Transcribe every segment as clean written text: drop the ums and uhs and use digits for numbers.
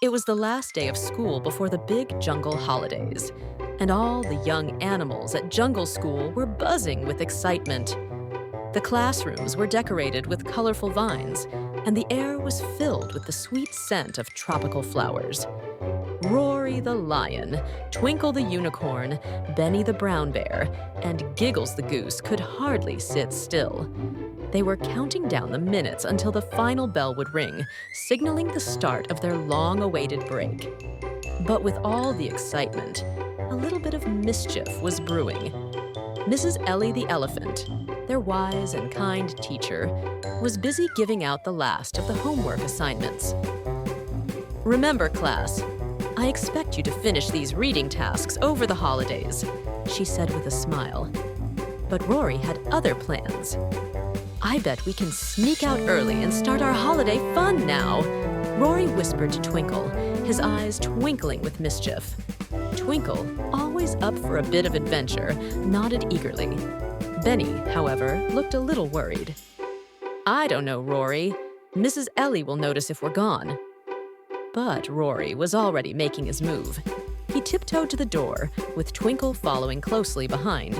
It was the last day of school before the big jungle holidays, and all the young animals at jungle school were buzzing with excitement. The classrooms were decorated with colorful vines, and the air was filled with the sweet scent of tropical flowers. Rory the lion, Twinkle the unicorn, Benny the brown bear, and Giggles the goose could hardly sit still. They were counting down the minutes until the final bell would ring, signaling the start of their long-awaited break. But with all the excitement, a little bit of mischief was brewing. Mrs. Ellie the elephant, their wise and kind teacher, was busy giving out the last of the homework assignments. "Remember, class, I expect you to finish these reading tasks over the holidays," she said with a smile. But Rory had other plans. "I bet we can sneak out early and start our holiday fun now," Rory whispered to Twinkle, his eyes twinkling with mischief. Twinkle, always up for a bit of adventure, nodded eagerly. Benny, however, looked a little worried. "I don't know, Rory. Mrs. Ellie will notice if we're gone." But Rory was already making his move. He tiptoed to the door, with Twinkle following closely behind.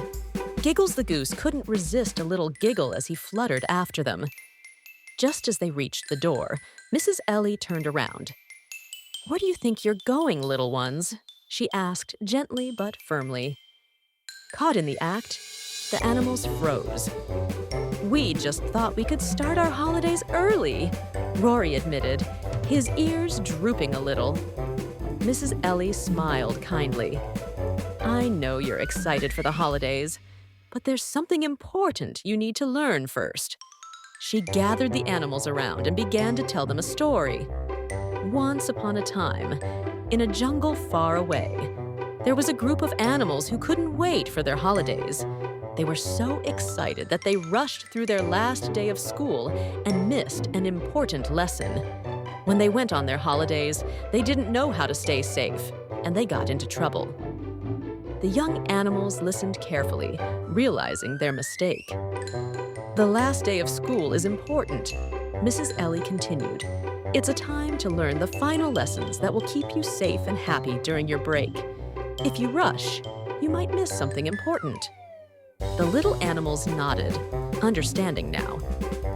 Giggles the goose couldn't resist a little giggle as he fluttered after them. Just as they reached the door, Mrs. Ellie turned around. "Where do you think you're going, little ones?" she asked gently but firmly. Caught in the act, the animals froze. "We just thought we could start our holidays early," Rory admitted, his ears drooping a little. Mrs. Ellie smiled kindly. "I know you're excited for the holidays, but there's something important you need to learn first." She gathered the animals around and began to tell them a story. Once upon a time, in a jungle far away, there was a group of animals who couldn't wait for their holidays. They were so excited that they rushed through their last day of school and missed an important lesson. When they went on their holidays, they didn't know how to stay safe, and they got into trouble. The young animals listened carefully, realizing their mistake. "The last day of school is important," Mrs. Ellie continued. "It's a time to learn the final lessons that will keep you safe and happy during your break. If you rush, you might miss something important." The little animals nodded, understanding now.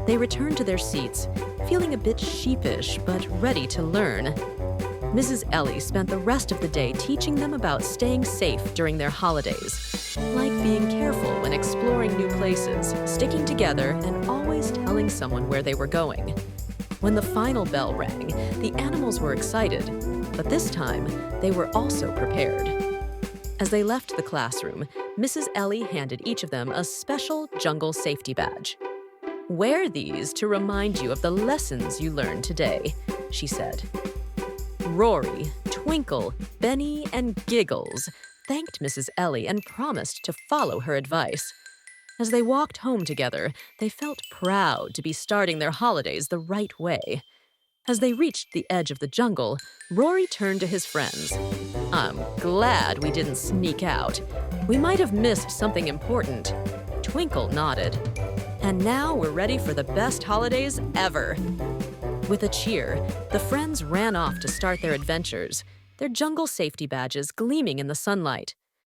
They returned to their seats, feeling a bit sheepish but ready to learn. Mrs. Ellie spent the rest of the day teaching them about staying safe during their holidays, like being careful when exploring new places, sticking together, and always telling someone where they were going. When the final bell rang, the animals were excited, but this time they were also prepared. As they left the classroom, Mrs. Ellie handed each of them a special jungle safety badge. "Wear these to remind you of the lessons you learned today," she said. Rory, Twinkle, Benny, and Giggles thanked Mrs. Ellie and promised to follow her advice. As they walked home together, they felt proud to be starting their holidays the right way. As they reached the edge of the jungle, Rory turned to his friends. "I'm glad we didn't sneak out. We might have missed something important." Twinkle nodded. "And now we're ready for the best holidays ever." With a cheer, the friends ran off to start their adventures, their jungle safety badges gleaming in the sunlight.